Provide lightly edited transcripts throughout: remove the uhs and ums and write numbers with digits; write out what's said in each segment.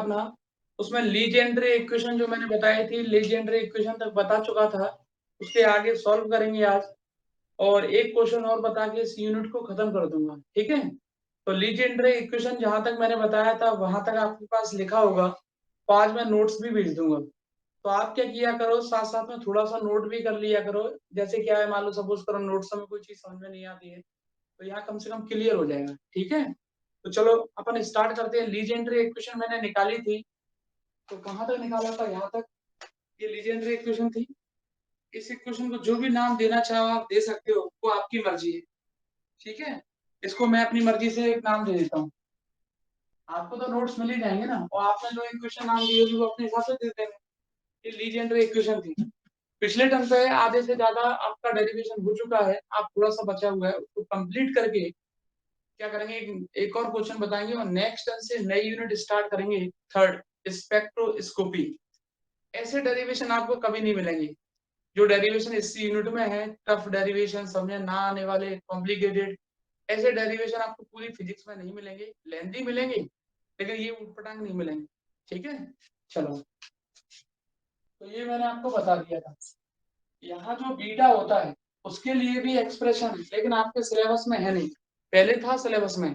रखना, उसमें Legendre equation जो मैंने बताई थी, लीजेंड्रे इक्वेशन तक बता चुका था, उसके आगे सॉल्व करेंगे आज, और एक क्वेश्चन और बता के इस यूनिट को खत्म कर दूंगा, ठीक है। तो लीजेंड्रे इक्वेशन जहां तक मैंने बताया था वहां तक आपके पास लिखा होगा, तो आज मैं नोट्स भी भेज दूंगा। तो आप क्या किया करो, साथ साथ में थोड़ा सा नोट भी कर लिया करो। जैसे क्या है, मान लो सपोज करो नोट्स में कोई चीज समझ में नहीं आती है, तो यहाँ कम से कम क्लियर हो जाएगा, ठीक है। तो चलो अपन स्टार्ट करते हैं। लीजेंड्रे इक्वेशन मैंने निकाली थी, तो कहाँ तक निकाला था, यहाँ तक। ये लीजेंड्रे इक्वेशन थी। इस इक्वेशन को जो भी नाम देना चाहो आप दे सकते हो, वो आपकी मर्जी है, ठीक है। इसको मैं अपनी मर्जी से एक नाम दे देता हूँ। आपको तो नोट्स मिल ही जाएंगे ना, और आपने जो इक्वेशन नाम दिए होगी वो अपने हिसाब से दे देंगे। ये लीजेंड्रे इक्वेशन थी। पिछले टर्म पे आधे से ज्यादा आपका डेरिवेशन हो चुका है, आप थोड़ा सा बचा हुआ है, उसको कंप्लीट करके क्या करेंगे, एक और क्वेश्चन बताएंगे, और नेक्स्ट टर्म से नई यूनिट स्टार्ट करेंगे, थर्ड, स्पेक्ट्रोस्कोपी। ऐसे डेरिवेशन आपको कभी नहीं मिलेंगे जो डेरिवेशन इस यूनिट में है। टफ डेरिवेशन, समझ ना आने वाले, कॉम्प्लिकेटेड, ऐसे डेरिवेशन आपको पूरी फिजिक्स में नहीं मिलेंगे। लेंथी मिलेंगे लेकिन ये उटपटांग नहीं मिलेंगे, ठीक है। चलो, तो ये मैंने आपको बता दिया था। यहाँ जो बीटा होता है उसके लिए भी एक्सप्रेशन है, लेकिन आपके सिलेबस में है नहीं। पहले था सिलेबस में,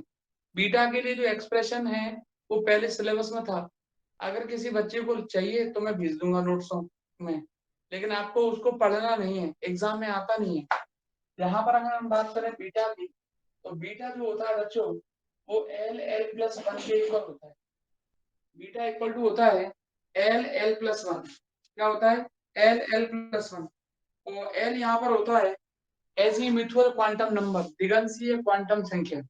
बीटा के लिए जो एक्सप्रेशन है वो पहले सिलेबस में था। अगर किसी बच्चे को चाहिए तो मैं भेज दूंगा नोट्सों में, लेकिन आपको उसको पढ़ना नहीं है, एग्जाम में आता नहीं है। यहाँ पर अगर हम बात करें बीटा की, तो बीटा जो होता है बच्चों, वो एल एल प्लस वन के इक्वल होता है। बीटा इक्वल टू होता है एल एल प्लस वन। क्या होता है, एल एल प्लस वन। और एल यहाँ पर होता है एजीम्यूथुअल क्वांटम नंबर, दिगंशीय क्वांटम संख्या।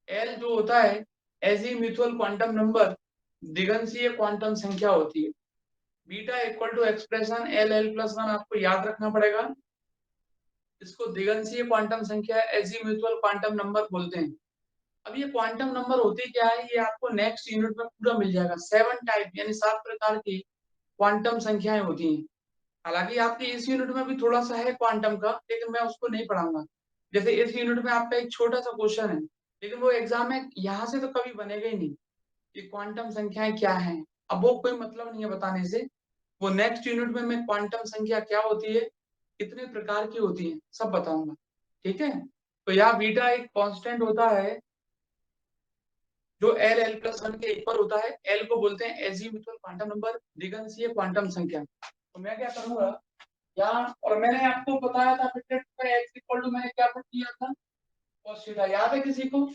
एल जो होता है एजीम्यूथुअल क्वांटम नंबर, दिगंशीय क्वांटम संख्या होती है। Beta equal to expression L L plus one आपको याद रखना पड़ेगा। इसको दिगंशीय क्वांटम संख्या, एजीम्यूथुअल क्वांटम नंबर बोलते हैं। अब ये क्वांटम नंबर होते क्या है, ये आपको नेक्स्ट यूनिट में पूरा मिल जाएगा। 7 टाइप यानी 7 प्रकार की क्वांटम संख्याएं होती हैं। हालांकि आपके इस यूनिट में भी थोड़ा सा है क्वांटम का, लेकिन मैं उसको नहीं पढ़ाऊंगा। जैसे इस यूनिट में आपका एक छोटा सा क्वेश्चन है, लेकिन वो एग्जाम में यहाँ से तो कभी बनेगा ही नहीं कि क्वांटम संख्याएं क्या हैं। अब वो कोई मतलब नहीं है बताने से। वो नेक्स्ट यूनिट में मैं क्वांटम संख्या क्या होती है, कितने प्रकार की होती है, सब बताऊंगा, ठीक है। तो यहाँ बीटा एक कांस्टेंट होता है जो एल एल प्लस वन के इक्वल होता है। एल को बोलते हैं एजीम्यूथुअल क्वांटम नंबर, दिगंशीय क्वांटम संख्या। तो मैं क्या करूंगा यहाँ, और मैंने आपको बताया था फिर एक्स इक्वल टू, मैंने क्या पुट किया था, cos थीटा। याद है किसी को,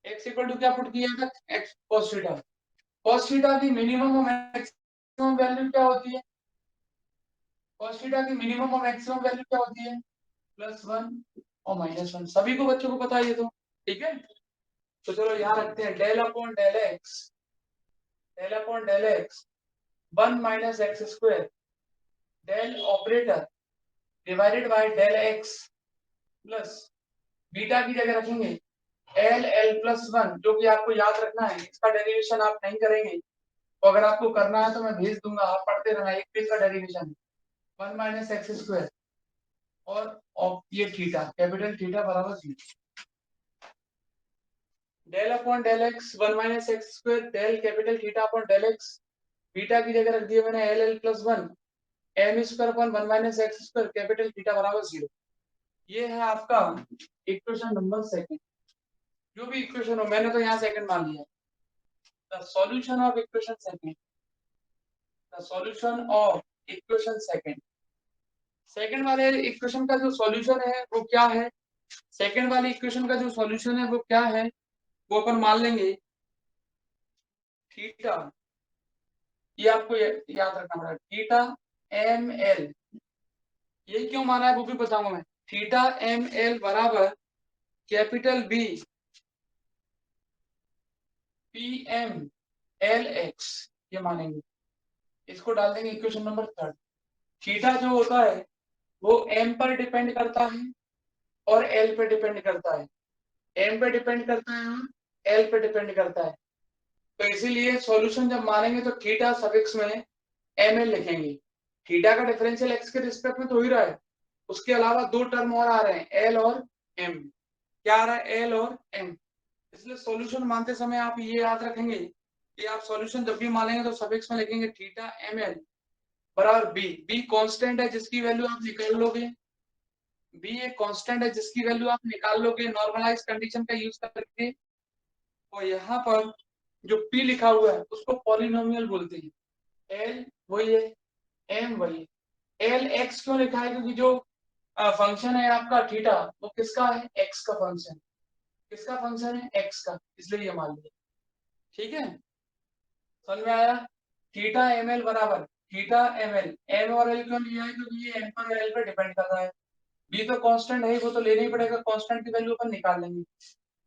एक्स इक्वल टू क्या पुट किया था, x cos theta. cos theta की मिनिमम और मैक्सिमम वैल्यू क्या होती है, cos थीटा की मिनिमम और मैक्सिमम वैल्यू क्या होती है, +1 और -1। सभी को बच्चों को पता है ये तो, ठीक है। तो चलो यहाँ रखते हैं del upon del x, del upon del x 1 minus x square, del operator divided by del x plus beta की जगह रखेंगे एल एल प्लस वन, जो कि आपको याद रखना है। इसका डेरिवेशन आप नहीं करेंगे, तो अगर आपको करना है तो मैं भेज दूंगा, आप पढ़ते रहना। एक पेज का डेरिवेशन 1 माइनस एक्स स्क्वायर और ये थीटा, कैपिटल थीटा बराबर 0। Del upon del x 1 minus x square, del capital theta upon del x. Beta की जगह रख दिया मैंने L L plus one, M square upon 1 minus x square, capital theta बराबर 0। ये है आपका इक्वेशन नंबर सेकंड। जो भी इक्वेशन हो, मैंने तो यहाँ सेकंड मान लिया। The solution of equation second, the solution of equation second. Second वाले इक्वेशन का जो सॉल्यूशन है वो क्या है, सेकंड वाले इक्वेशन का जो सॉल्यूशन है वो क्या है, वो अपन मान लेंगे थीटा। ये आपको याद रखना पड़ेगा, थीटा एम एल। ये क्यों माना है वो भी बताऊंगा मैं। थीटा एम एल बराबर capital B P M L x, ये मानेंगे। इसको डाल देंगे इक्वेशन नंबर थर्ड। थीटा जो होता है वो एम पर डिपेंड करता है और एल पे डिपेंड करता है। एम पे डिपेंड करता है और एल पे डिपेंड करता है। तो इसीलिए सॉल्यूशन जब मानेंगे तो थीटा सफिक्स में एम एल लिखेंगे। थीटा का डिफरेंशियल एक्स के रिस्पेक्ट में तो हो ही रहा है, उसके अलावा दो टर्म और आ रहे हैं, एल और एम। क्या आ रहा है, एल और एम। इसलिए सॉल्यूशन मानते समय आप ये याद रखेंगे ये आप सॉल्यूशन जब भी मानेंगे तो सफिक्स में लिखेंगे थीटा ml बराबर बी। बी कांस्टेंट है जिसकी वैल्यू आप निकाल लोगे, बी एक कांस्टेंट है जिसकी वैल्यू आप निकाल लोगे नॉर्मलाइज कंडीशन का यूज करके। और यहाँ पर जो p लिखा हुआ है उसको पॉलिनोमियल बोलते हैं। एल वही है, एम वही है। एल एक्स क्यों लिखा है? क्योंकि जो फंक्शन है आपका थीटा वो किसका है? एक्स का फंक्शन। किसका फंक्शन है? एक्स का, इसलिए ये मान लिया। ठीक है, समझ में आया? थीटा एम एल बराबर थीटा एम एल। एम और एल क्यों लिया है? क्योंकि ये एम पर एल पर डिपेंड कर रहा है। बी तो कांस्टेंट है, वो तो लेना ही पड़ेगा, कांस्टेंट की वैल्यू अपन निकाल लेंगे।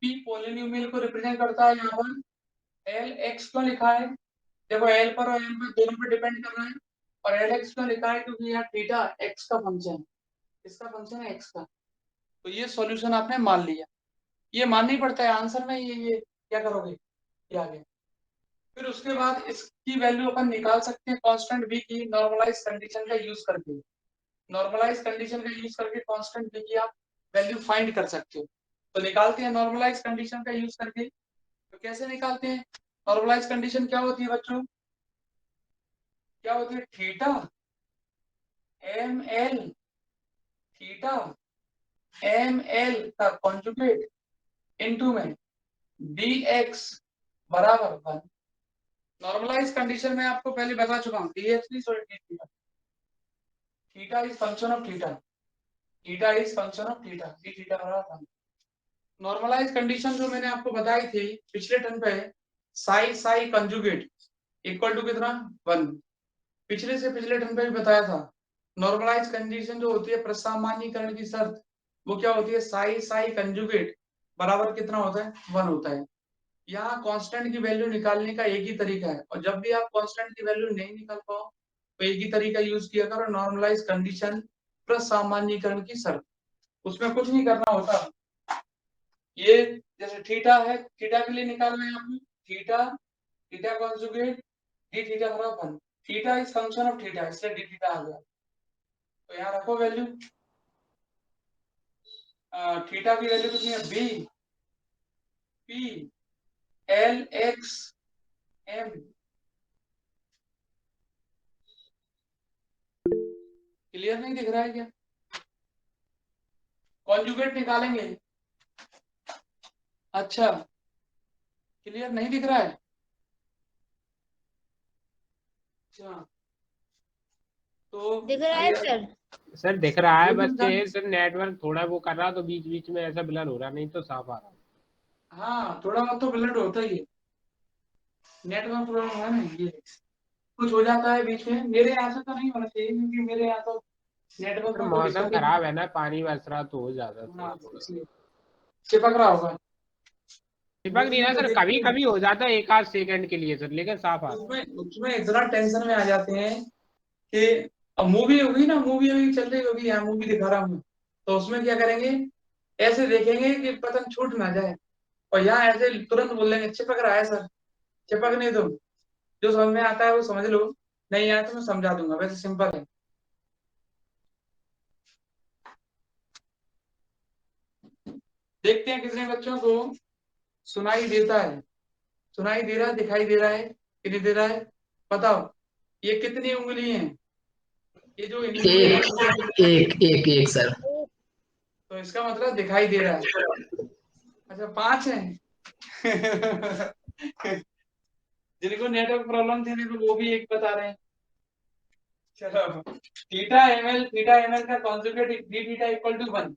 पी पॉलिनोमियल को रिप्रेजेंट करता है यहाँ पर। एल एक्स क्यों लिखा है? देखो एल पर और एम पर दोनों पर डिपेंड कर रहा है। और एल एक्स क्यों लिखा है? क्योंकि यहाँ थीटा एक्स का फंक्शन है। किसका फंक्शन है? एक्स का। तो ये सॉल्यूशन आपने मान लिया। ये मानना ही पड़ता है आंसर में। ये क्या करोगे? ये आ गया। फिर उसके बाद इसकी वैल्यू अपन निकाल सकते हैं कांस्टेंट बी की नॉर्मलाइज कंडीशन का यूज करके। नॉर्मलाइज कंडीशन का यूज करके कांस्टेंट बी की आप वैल्यू फाइंड कर सकते हो। तो निकालते हैं नॉर्मलाइज कंडीशन का यूज करके। तो कैसे निकालते हैं? नॉर्मलाइज कंडीशन क्या होती है बच्चों? क्या होती है? Theta M L, theta M L का कॉन्जुगेट इनटू में डी एक्स बराबर 1। नॉर्मलाइज कंडीशन में आपको पहले बता चुका हूँ, डी एक्स नहीं sorry D theta. Theta is function of theta, theta is function of theta, D theta बराबर 1। नॉर्मलाइज कंडीशन जो मैंने आपको बताई थी पिछले टर्म पे, psi psi conjugate equal to कितना? 1। पिछले से पिछले टर्म पे भी बताया था। नॉर्मलाइज कंडीशन जो होती है प्रसामान्यीकरण की शर्त, वो क्या होती है? साई साई कंजुगेट बराबर कितना होता है? 1 होता है। यहाँ कांस्टेंट की वैल्यू निकालने का एक ही तरीका है, और जब भी आप कांस्टेंट की वैल्यू नहीं निकाल पाओ तो एक ही तरीका यूज किया करो, नॉर्मलाइज कंडीशन प्लस सामान्यीकरण की शर्त। उसमें कुछ नहीं करना होता। ये जैसे थीटा है, थीटा के लिए निकालना है आपको theta, theta conjugate D theta बराबर 1। Theta is function of theta, इसलिए डी थीटा आ गया। तो यहाँ रखो वैल्यू। थीटा की वैल्यू कितनी है? B P L x M. Clear नहीं दिख रहा है क्या? कॉन्जुगेट निकालेंगे। अच्छा, क्लियर नहीं दिख रहा है? अच्छा, तो दिख रहा है सर। सर दिख रहा है, बस लेकिन ये सर नेटवर्क थोड़ा वो कर रहा तो बीच बीच में ऐसा ब्लर हो रहा, नहीं तो साफ आ रहा। हाँ, थोड़ा बहुत तो ब्लड होता ही है, नेटवर्क प्रॉब्लम है ना ये। कुछ हो जाता है बीच में। मेरे यहाँ से तो नहीं होना चाहिए क्योंकि मेरे यहाँ तो नेटवर्क सर में कोई मौसम दिक्कत ही खराब नहीं है ना, पानी बरस रहा तो हो जाता है। हाँ, थोड़ा थोड़ा। इसलिए चिपक रहा होगा। चिपक नहीं उसमें रहा तो सर, कभी देखिए, कभी हो जाता है एक आध सेकंड के लिए सर, लेकिन साफ आ रहा है। उसमें उसमें इतना टेंशन में आ जाते हैं कि अब मूवी होगी ना, मूवी अभी चल रही होगी, यहाँ मूवी दिखा रहा हूँ तो उसमें क्या करेंगे? ऐसे देखेंगे कि पतंग छूट ना जाए, और यहाँ ऐसे तुरंत बोल देंगे चिपक रहा है सर। चिपक नहीं, तुम जो समझ में आता है वो समझ लो, नहीं आया तो मैं समझा दूंगा, वैसे सिंपल है। देखते हैं कितने बच्चों को सुनाई देता है। सुनाई दे रहा है, दिखाई दे रहा है कि नहीं दे रहा है? बताओ, ये कितनी उंगली हैं? ये जो इंडिविजुअल एक नंबर है, एक एक एक सर। तो इसका मतलब दिखाई दे रहा है। अच्छा, 5 है। जिनको नेटवर्क प्रॉब्लम थी तो वो भी एक बता रहे हैं। चलो, थीटा एमएल का conjugate D theta equal to 1।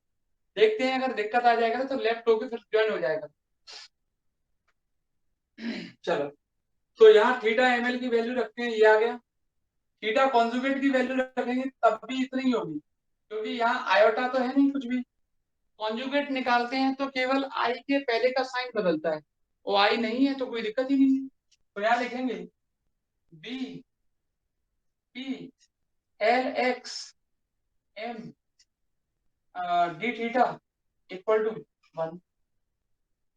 देखते हैं, अगर दिक्कत आ जाएगा तो लेफ्ट होके फिर ज्वाइन हो जाएगा। चलो, तो यहाँ थीटा एमएल की वैल्यू रखते हैं, ये आ गया। थीटा कॉन्जुगेट की वैल्यू रखेंगे तब भी इतनी ही होगी, क्योंकि यहाँ आयोटा तो है नहीं कुछ भी। कॉन्जुगेट निकालते हैं तो केवल आई के पहले का साइन बदलता है, वो आई नहीं है तो कोई दिक्कत ही नहीं है। तो यहाँ लिखेंगे B P L x M D theta equal to 1।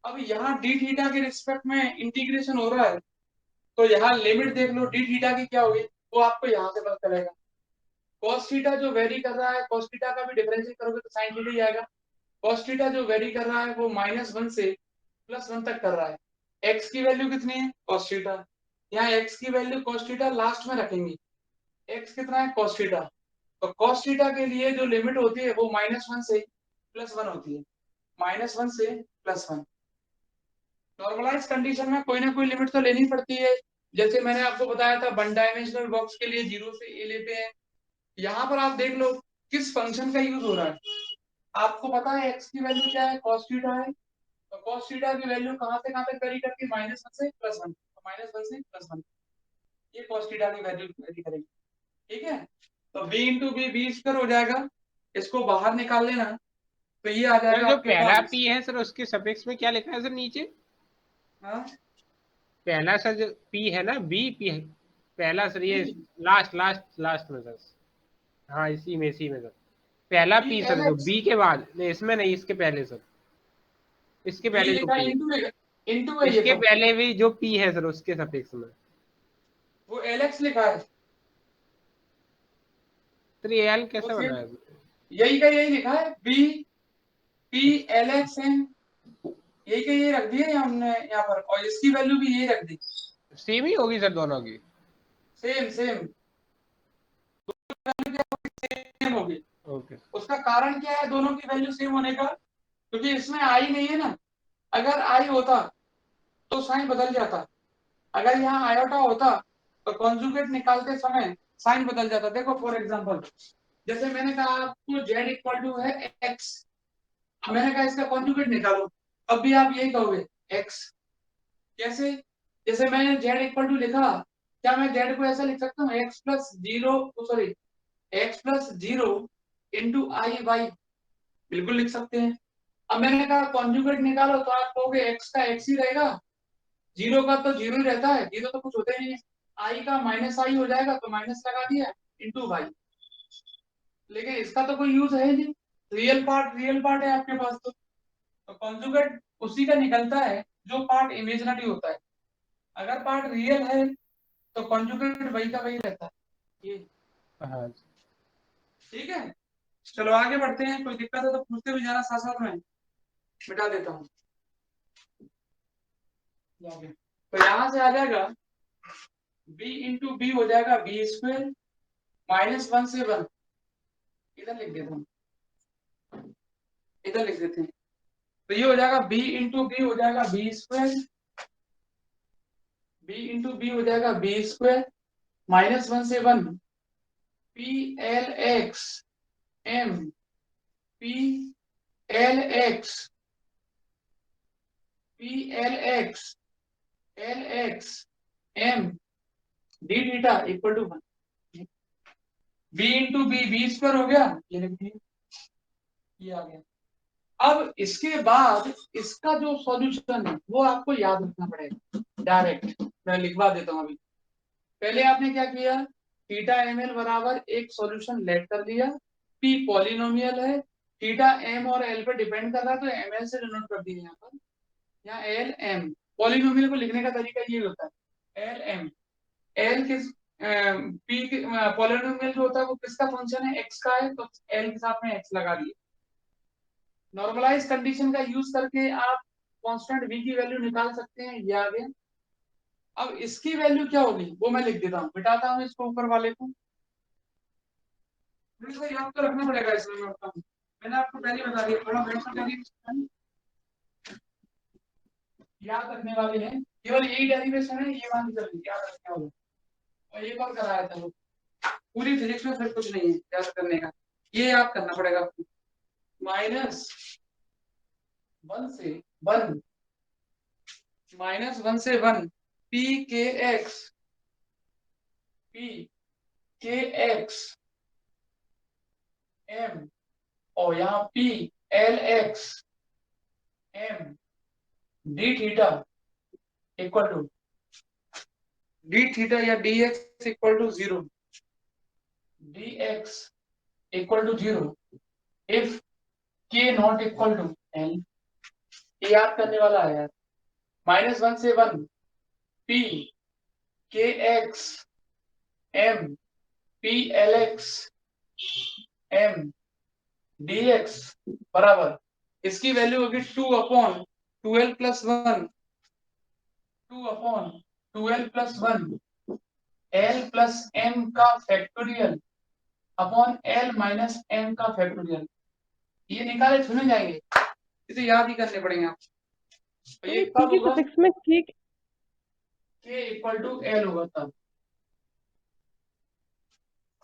अब यहाँ डी थीटा के रिस्पेक्ट में इंटीग्रेशन हो रहा है, तो यहाँ लिमिट देख लो डी थीटा की क्या होगी, वो आपको यहाँ से पता चलेगा। cos थीटा जो वेरी कर रहा है, cos थीटा का भी डिफरेंशिएट करोगे तो sin थीटा ही आएगा। cos थीटा जो वेरी कर रहा है वो -1 से +1 तक कर रहा है। x की वैल्यू कितनी है? cos theta. यहाँ x की वैल्यू cos थीटा लास्ट में रखेंगे। x कितना है cos थीटा, तो cos थीटा के लिए जो लिमिट होती है वो -1 से +1 होती है, -1 से +1। नॉर्मलाइज कंडीशन में कोई ना कोई लिमिट तो लेनी पड़ती है। जैसे मैंने आपको बताया था वन डायमेंशनल बॉक्स के लिए 0 से a लेते हैं। यहाँ पर आप देख लो किस फंक्शन का यूज हो रहा है। आपको पता है x की वैल्यू क्या है, cos थीटा है, तो cos थीटा की वैल्यू कहाँ से कहाँ तक वेरी करती है, -1 से +1, तो -1 से +1 ये cos थीटा की वैल्यू वेरी करेगी। ठीक है, तो b into B B square हो जाएगा, इसको बाहर निकाल लेना, तो ये आ सर जाएगा जो आपके पहला पास। पी है सर उसके सफिक्स में क्या लिखा है सर नीचे? हाँ पहला सर जो पी है ना, बी पी है पहला सर, ये b लास्ट लास्ट लास्ट में सर। हाँ इसी में सर पहला b पी सर, जो lx बी के बाद नहीं, इसमें नहीं, इसके पहले सर, इसके b पहले जो लिखा पी है, इंटू है ये इसके तो, पहले भी जो पी है सर उसके सफिक्स में। वो lx लिखा है, सर ये एल वो कैसे बना सेम है? यही का यही लिखा है, b p lx m, यही का यही रख दिया हमने यहाँ पर, और इसकी वैल्यू भी यही रख दी, सेम ही होगी सर दोनों की। सेम सेम सेम होगी। ओके। उसका कारण क्या है दोनों की वैल्यू सेम होने का, क्योंकि इसमें आई नहीं है ना, अगर आई होता तो साइन बदल जाता, अगर यहाँ आयोटा होता तो कॉन्जुगेट निकालते समय साइन बदल जाता। देखो फॉर एग्जांपल, जैसे मैंने कहा आपको z इक्वल टू है x, मैंने कहा इसका कॉन्जुगेट निकालो, अब भी आप यही कहोगे x। कैसे, जैसे मैंने z इक्वल टू लिखा, क्या मैं z को ऐसा लिख सकता हूँ x plus zero, sorry x plus zero into I Y, बिल्कुल लिख सकते हैं। अब मैंने कहा कॉन्जुगेट निकालो, तो आप कहोगे x का x ही रहेगा, जीरो का तो जीरो ही रहता है, जीरो तो कुछ होता ही नहीं है, आई का माइनस आई हो जाएगा, तो माइनस लगा दिया इंटू वाई। लेकिन इसका तो कोई यूज है नहीं, रियल पार्ट है आपके पास, तो कॉन्जुगेट उसी का निकलता है जो पार्ट इमेजिनरी होता है, अगर पार्ट रियल है तो कॉन्जुगेट वही का वही रहता है ये। हाँ ठीक है, चलो आगे बढ़ते हैं, कोई दिक्कत है तो पूछते भी जाना, साथ साथ में मिटा देता हूँ। तो यहां से आ जाएगा b इंटू बी हो जाएगा बी स्क्वेयर, -1 से 1, इधर लिख देता हूँ, इधर लिख देते हैं, तो ये हो जाएगा b इंटू बी हो जाएगा B square, b into B हो जाएगा बी स्क्वायर, -1 से 1 P L x M, P L X, P L X L x M D theta equal to 1। B into B B square हो गया, ये लिख दिया, ये आ गया। अब इसके बाद इसका जो सॉल्यूशन है वो आपको याद रखना पड़ेगा, डायरेक्ट मैं लिखवा देता हूँ अभी। पहले आपने क्या किया, थीटा एम एल बराबर एक सॉल्यूशन लेट कर लिया, पी पॉलिनोमियल है, थीटा एम और एल पे डिपेंड कर रहा है, तो एम एल से डिनोट कर दिया यहाँ पर, यहाँ एल एम, पॉलिनोमियल को लिखने का तरीका ये होता है एल एम, एल किस पी पॉलिनोमियल जो होता है वो किसका फंक्शन है, एक्स का है, तो एल के साथ में एक्स लगा दिया। नॉर्मलाइज कंडीशन का यूज करके आप कांस्टेंट v की वैल्यू निकाल सकते हैं, ये आ गया। अब इसकी वैल्यू क्या होगी वो मैं लिख देता हूँ, मिटाता हूँ इसको ऊपर वाले को, याद तो रखना पड़ेगा इसमें, मैंने आपको पहले बता दिया, थोड़ा डेरिवेशन याद रखने वाले हैं, केवल यही डेरिवेशन है, ये मान के चलिए याद रखना होगा, और ये बार कराया था वो, पूरी फिजिक्स में फिर कुछ नहीं है याद करने का, ये याद करना पड़ेगा आपको। -1 से 1, -1 से 1 P K X, P K X M, और यहाँ P L x M D theta equal to, D theta या D X equal to 0, D X equal to 0 if K not equal to L, ये याद करने वाला है यार। -1 से 1 P K X M P L x M D x बराबर, इसकी वैल्यू होगी 2/12 + 1, 2/12 2l plus 1 l plus m का factorial upon l minus m का फैक्टोरियल। ये निकाले सुने जाएंगे, इसे याद ही करने पड़ेंगे आप। तो ये के कब की होगा? सफिक्स में के k इक्वल टू l होगा तब।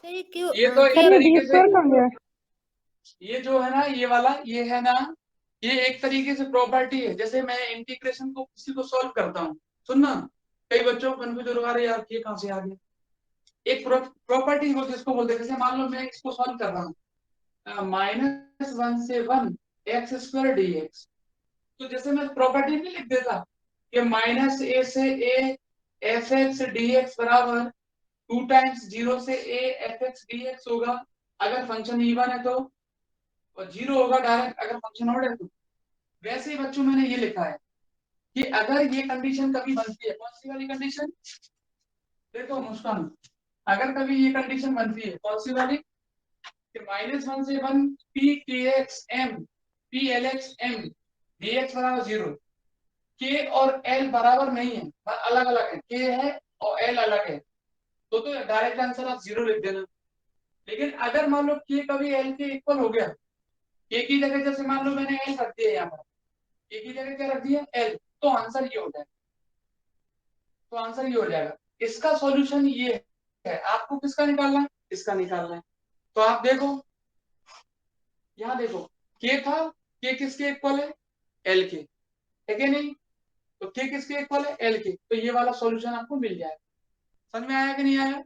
सर ये क्यों ये तो सर इस ये डी तरीके से, स्क्वायर में आ गया। ये जो है ना ये वाला, ये है ना, ये एक तरीके से प्रॉपर्टी है। जैसे मैं इंटीग्रेशन को किसी को सॉल्व करता हूँ, सुनना, कई बच्चों को कंफ्यूज होगा, अरे यार ये कहाँ से आ गया। एक प्रॉपर्टी होती है, इसको बोलते हैं। जैसे मान लो मैं इसको सॉल्व कर रहा हूँ, -1 से 1 एक्स स्क्वायर डी एक्स। तो जैसे मैं प्रॉपर्टी नहीं लिख देता कि -a से a F x D x बराबर 2 टाइम्स 0 से a F x D x होगा अगर फंक्शन इवन है तो, और 0 होगा डायरेक्ट अगर फंक्शन ऑड है तो। वैसे ही बच्चों मैंने ये लिखा है कि अगर ये कंडीशन कभी बनती है, कौन सी वाली कंडीशन? देखो मुस्कान, अगर कभी ये कंडीशन बनती है, कौन सी वाली? -1 से 1 P K X M P L x M D x बराबर 0। के और एल बराबर नहीं है, अलग अलग है, के है और एल अलग है, तो डायरेक्ट आंसर आप 0 लिख देना। लेकिन अगर मान लो के कभी एल के इक्वल हो गया, के की जगह जैसे मान लो मैंने एल रख दिया यहाँ पर, के की जगह क्या रख दिया? एल, तो आंसर ये हो जाएगा। तो आंसर ये हो जाएगा। इसका सॉल्यूशन ये है, आपको किसका निकालना है? इसका निकालना है। तो आप देखो, यहाँ देखो, के था, के किसके इक्वल है? एल के, ठीक है नहीं? तो के किसके इक्वल है? एल के। तो ये वाला सॉल्यूशन आपको मिल जाएगा। समझ में आया कि नहीं आया?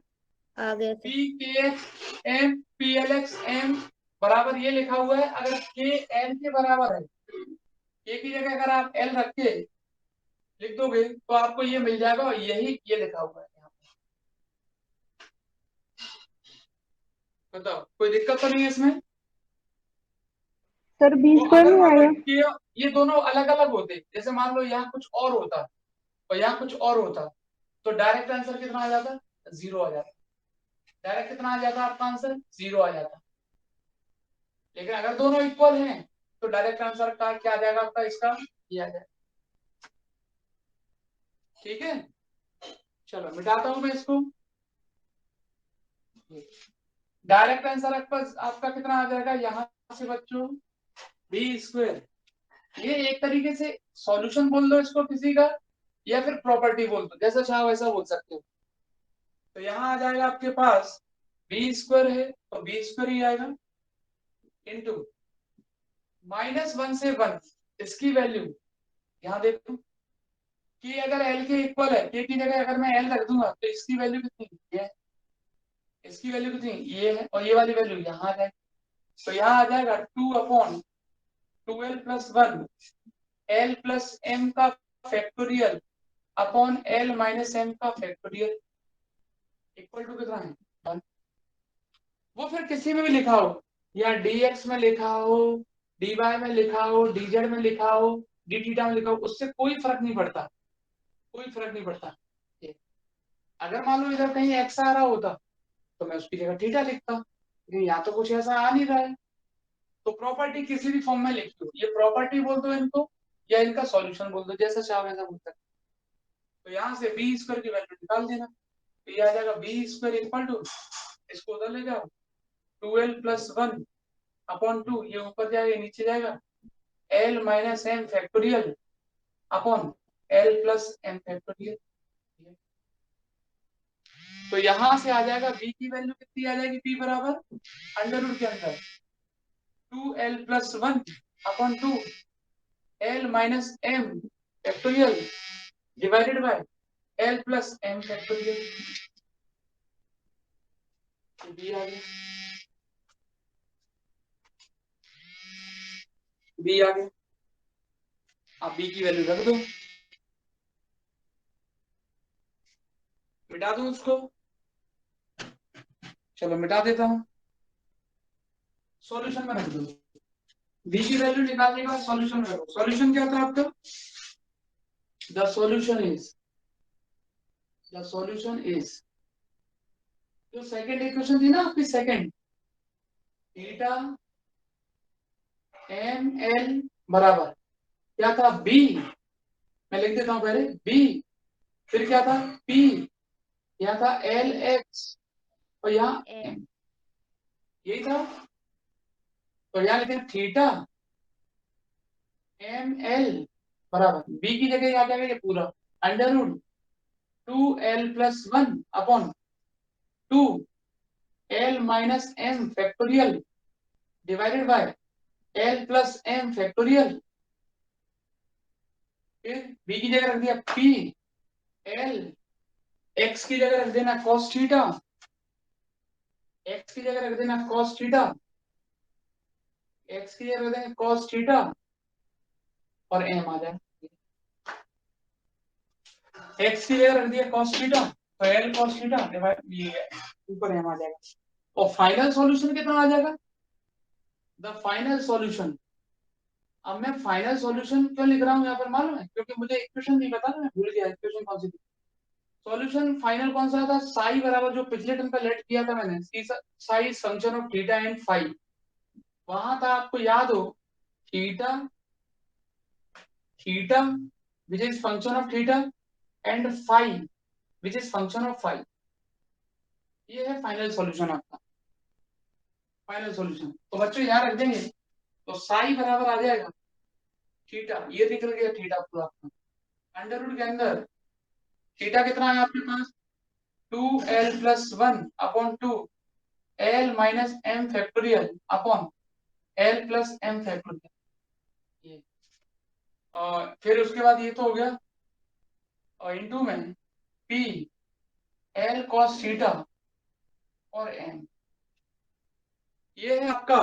आ गया sir. P K X M P L x M बराबर ये लिखा हुआ है। अगर के एल के बराबर है, के की जगह अगर आप एल रख के लिख दोगे तो आपको ये मिल जाएगा, और यही ये लिखा हुआ है यहाँ पे। बताओ, कोई दिक्कत तो नहीं है इसमें? सर बी तो स्क्वायर अगर में मान लो आया। कि ये दोनों अलग अलग होते, जैसे मान लो यहाँ कुछ और होता और यहाँ कुछ और होता, तो डायरेक्ट आंसर कितना आ जाता? 0 आ जाता। डायरेक्ट कितना आ जाता आपका आंसर? 0 आ जाता। लेकिन अगर दोनों इक्वल हैं तो डायरेक्ट आंसर का क्या आ जाएगा आपका? इसका ये आ जाएगा। ठीक है, चलो मिटाता हूं मैं इसको। डायरेक्ट आंसर आपका कितना आ जाएगा यहाँ से बच्चों? B square. ये एक तरीके से सॉल्यूशन बोल दो इसको किसी का, या फिर प्रॉपर्टी बोल दो, जैसा चाहो वैसा बोल सकते हो। तो यहाँ आ जाएगा आपके पास बी स्क्वायर है तो बी स्क्वायर ही आएगा, इंटू -1 से 1 इसकी वैल्यू, यहाँ देखो, कि अगर एल के इक्वल है, के की जगह अगर मैं एल रख दूंगा तो इसकी वैल्यू कितनी? ये है। इसकी वैल्यू कितनी? ये है। और ये वाली वैल्यू यहाँ आ जाएगी। तो यहाँ आ जाएगा 2/12 प्लस 1 एल प्लस एम का factorial upon L minus M का फैक्टोरियल इक्वल टू कितना है? 1। वो फिर किसी में भी लिखा हो, या dx में लिखा हो, dy में लिखा हो, dz में लिखा हो, d थीटा में लिखा हो, उससे कोई फर्क नहीं पड़ता। कोई फर्क नहीं पड़ता। अगर मान लो इधर कहीं x आ रहा होता तो मैं उसकी जगह थीटा लिखता, लेकिन यहाँ तो कुछ ऐसा आ नहीं रहा है। तो प्रॉपर्टी किसी भी फॉर्म में लिख दो, ये प्रॉपर्टी बोल दो इनको, या इनका सॉल्यूशन बोल दो, जैसा चाहो वैसा बोल सकते। तो यहाँ से बी स्क्वायर की वैल्यू निकाल देना, तो ये आ जाएगा बी स्क्वायर इक्वल टू, इसको उधर ले जाओ, 2l प्लस 1 अपॉन 2, ये ऊपर जाएगा नीचे जाएगा, l minus M factorial upon l plus M factorial. तो यहां से आ जाएगा b की वैल्यू कितनी आ जाएगी? p बराबर अंडर रूट के अंदर 2l plus 1 upon 2 l minus m factorial divided bye l plus m factorial. b आ गया, b आ गया। आप b की वैल्यू रख दो, मिटा दो उसको। चलो मिटा देता हूं, सॉल्यूशन में रख दो। b की वैल्यू निकालने के बाद सॉल्यूशन में रखो। सॉल्यूशन क्या था आपका? The solution is, the solution is, जो सेकंड इक्वेशन थी ना आपकी, सेकंड, थीटा एम एल बराबर क्या था? b, मैं लिख देता हूं पहले, b फिर क्या था P, यहाँ था LX और यहाँ M, यही था। तो यहाँ लिखे थीटा ML बराबर B की जगह आ जाएगा ये पूरा under root 2L+1 upon 2L minus M factorial divided by L+M factorial. फिर B की जगह रख दिया P, L, X की जगह रख देना cos थीटा, X की जगह रख देना cos थीटा, X की जगह रख देंगे cos थीटा और M आ जाए। X की जगह रख दिया cos थीटा तो L cos थीटा डिवाइड ये ऊपर M आ जाएगा। और फाइनल सॉल्यूशन कितना आ जाएगा? The final solution. अब मैं फाइनल सॉल्यूशन क्यों लिख रहा हूँ यहाँ पर मालूम है? क्योंकि मुझे इक्वेशन नहीं पता ना, मैं भूल गया इक्वेशन कौन सी थी। सॉल्यूशन फाइनल कौन सा था? साई बराबर जो पिछले टर्म पे लेट किया था मैंने, psi function of theta and phi. वहां था आपको याद हो theta, theta which is function of theta and phi which is function of phi. ये है फाइनल सॉल्यूशन आपका, फाइनल सॉल्यूशन। तो बच्चों यहाँ रख देंगे तो साई बराबर आ जाएगा थीटा, ये निकल गया थीटा पूरा आपका अंडर रूट के अंदर। थीटा कितना है आपके पास? 2L+1 upon 2L minus M factorial upon L+M factorial. ये और फिर उसके बाद ये तो हो गया और इनटू में P L cos थीटा और M। ये है आपका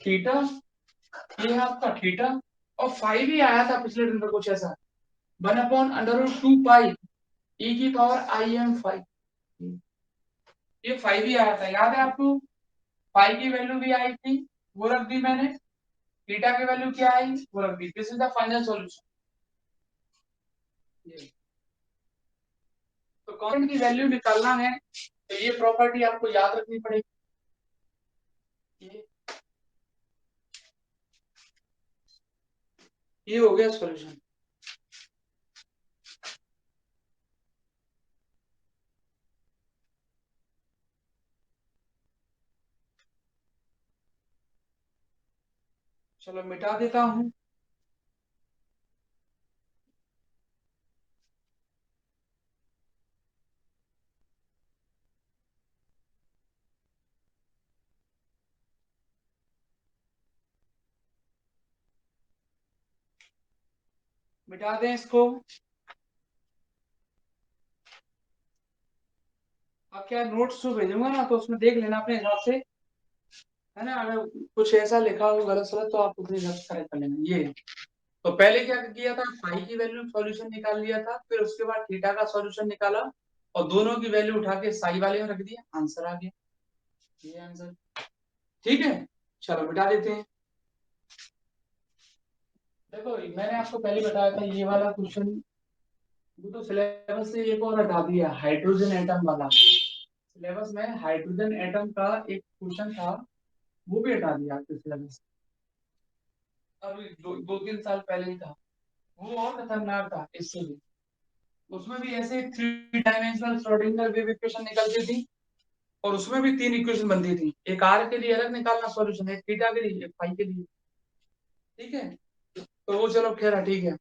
थीटा, ये है आपका थीटा और फाई भी आया था पिछले दिन पर कुछ ऐसा 1/√2 पाई e की पावर IM फाई। ये फाई भी आया था, याद है आपको? फाई की वैल्यू भी आई थी, वो रख दी मैंने। थीटा की वैल्यू क्या आई वो रख दी। This is the final solution. तो कांस्टेंट की वैल्यू निकालना है तो ये प्रॉपर्टी आपको याद रखनी पड़ेगी। ये हो गया सॉल्यूशन। चलो मिटा देता हूं। मिटा दें इसको। अब क्या नोट्स जो भेजूंगा ना तो उसमें देख लेना अपने हिसाब से, है ना? अगर कुछ ऐसा लिखा हो गलत सलत तो आप अपने हिसाब से करेक्ट कर लेना। ये तो पहले क्या किया था, फाई की वैल्यू सॉल्यूशन निकाल लिया था, फिर उसके बाद थीटा का सॉल्यूशन निकाला और दोनों की वैल्यू उठा के साई वाले में रख दिया, आंसर आ गया। ये आंसर ठीक है। चलो मिटा देते हैं। देखो मैंने आपको पहले बताया था ये वाला क्वेश्चन, वो तो सिलेबस से एक और हटा दिया, हाइड्रोजन एटम वाला। सिलेबस में हाइड्रोजन एटम का एक क्वेश्चन था, वो भी हटा दिया आपके सिलेबस। अभी 2-3 साल पहले ही था, वो और खतरनाक था इससे भी। उसमें भी ऐसे 3 डायमेंशनल श्रोडिंगर वेव इक्वेशन निकलती थी और उसमें भी 3 इक्वेशन बनती थी, एक आर के लिए अलग निकालना सॉल्यूशन, एक थीटा के लिए, एक फाई के लिए। ठीक है, तो वो चलो खैर ठीक है।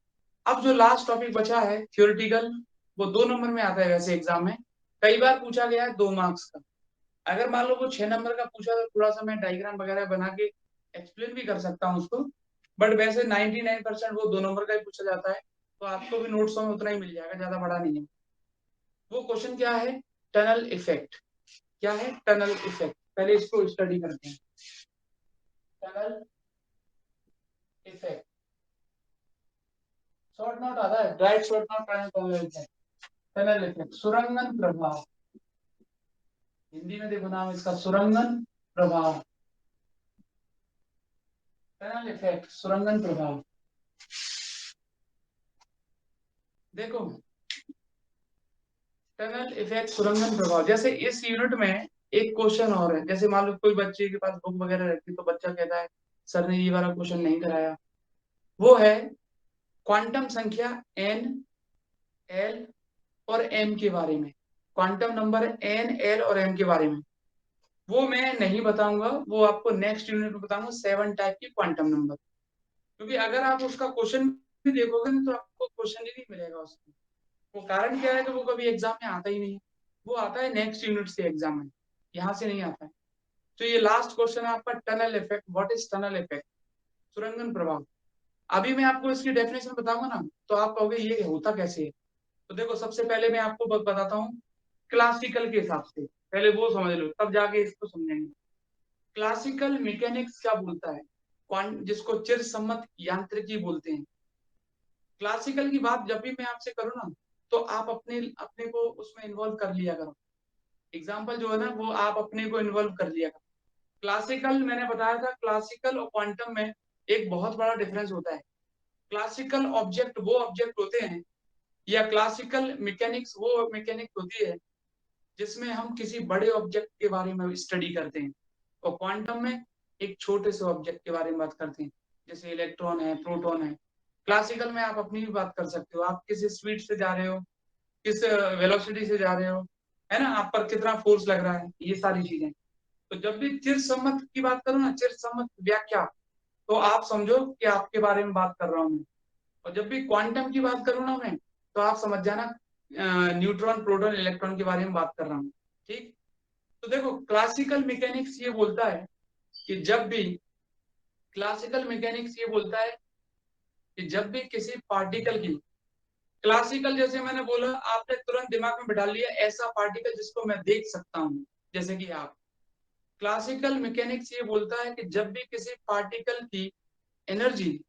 अब जो लास्ट टॉपिक बचा है थ्योरेटिकल, वो 2 नंबर में आता है वैसे एग्जाम में, कई बार पूछा गया है 2 मार्क्स का। अगर मान लो वो 6 नंबर का पूछा तो थोड़ा सा मैं डायग्राम वगैरह बना के एक्सप्लेन भी कर सकता हूँ उसको, बट वैसे 99% वो 2 नंबर का ही पूछा जाता है, तो आपको भी नोट्स में उतना ही मिल जाएगा, ज्यादा बड़ा नहीं है। वो क्वेश्चन क्या है? Tunnel effect. क्या है? Tunnel effect. पहले इसको स्टडी करते हैं। टनल इफेक्ट शॉर्ट नोट आता है, right short note tunnel effect. Tunnel effect सुरंगन प्रभाव, हिंदी में देखो नाम इसका सुरंगन प्रभाव। टनल इफेक्ट सुरंगन प्रभाव। देखो टनल इफेक्ट सुरंगन प्रभाव, जैसे इस यूनिट में एक क्वेश्चन और है, जैसे मान लो कोई बच्चे के पास बुक वगैरह रहती तो बच्चा कहता है सर ने ये वाला क्वेश्चन नहीं कराया, वो है क्वांटम संख्या n l और m के बारे में, क्वांटम नंबर n, l और m के बारे में, वो मैं नहीं बताऊंगा, वो आपको नेक्स्ट यूनिट में बताऊंगा 7 टाइप की क्वांटम नंबर। क्योंकि अगर आप उसका क्वेश्चन भी देखोगे ना तो आपको क्वेश्चन ही नहीं मिलेगा उसमें। वो कारण क्या है कि वो कभी एग्जाम में आता ही नहीं है, वो आता है नेक्स्ट यूनिट से एग्जाम में, यहाँ से नहीं आता है। तो ये लास्ट क्वेश्चन है आपका, tunnel effect. What is tunnel effect? सुरंगन प्रभाव। अभी मैं आपको इसकी डेफिनेशन बताऊंगा ना तो आप कहोगे ये होता कैसे है। तो देखो, सबसे पहले मैं आपको बताता हूँ क्लासिकल के हिसाब से, पहले वो समझ लो तब जाके इसको समझेंगे। क्लासिकल मैकेनिक्स क्या बोलता है, जिसको चिरसम्मत यांत्रिकी बोलते हैं। क्लासिकल की बात जब भी मैं आपसे करूँ ना तो आप अपने अपने को उसमें इन्वॉल्व कर लिया करो। एग्जाम्पल जो है ना वो आप अपने को इन्वॉल्व कर लिया करो। क्लासिकल मैंने बताया था, क्लासिकल और क्वांटम में एक बहुत बड़ा डिफरेंस होता है। क्लासिकल ऑब्जेक्ट वो ऑब्जेक्ट होते हैं, या क्लासिकल मैकेनिक्स वो मैकेनिक्स होती है जिसमें हम किसी बड़े ऑब्जेक्ट के बारे में स्टडी करते हैं, और क्वांटम में एक छोटे से ऑब्जेक्ट के बारे में बात करते हैं, जैसे इलेक्ट्रॉन है, प्रोटॉन है। क्लासिकल में आप अपनी भी बात कर सकते हो, आप किस स्पीड से जा रहे हो, किस वेलोसिटी से जा रहे हो, है ना, आप पर कितना फोर्स लग रहा है, ये सारी चीजें। तो जब भी चिरसम्मत की बात करूं ना, चिरसम्मत व्याख्या, तो आप समझो कि आपके बारे में बात कर रहा हूं मैं। और जब भी क्वांटम की बात करूं ना मैं, तो आप समझ जाना न्यूट्रॉन, प्रोटॉन, इलेक्ट्रॉन के बारे में बात कर रहा हूं। ठीक। तो देखो, क्लासिकल मैकेनिक्स ये बोलता है कि जब भी क्लासिकल मैकेनिक्स ये बोलता है कि जब भी किसी पार्टिकल की, क्लासिकल जैसे मैंने बोला आपने तुरंत दिमाग में बिठा लिया, ऐसा पार्टिकल जिसको मैं देख सकता हूं, जैसे कि आप। क्लासिकल मैकेनिक्स ये बोलता है कि जब भी किसी पार्टिकल की एनर्जी,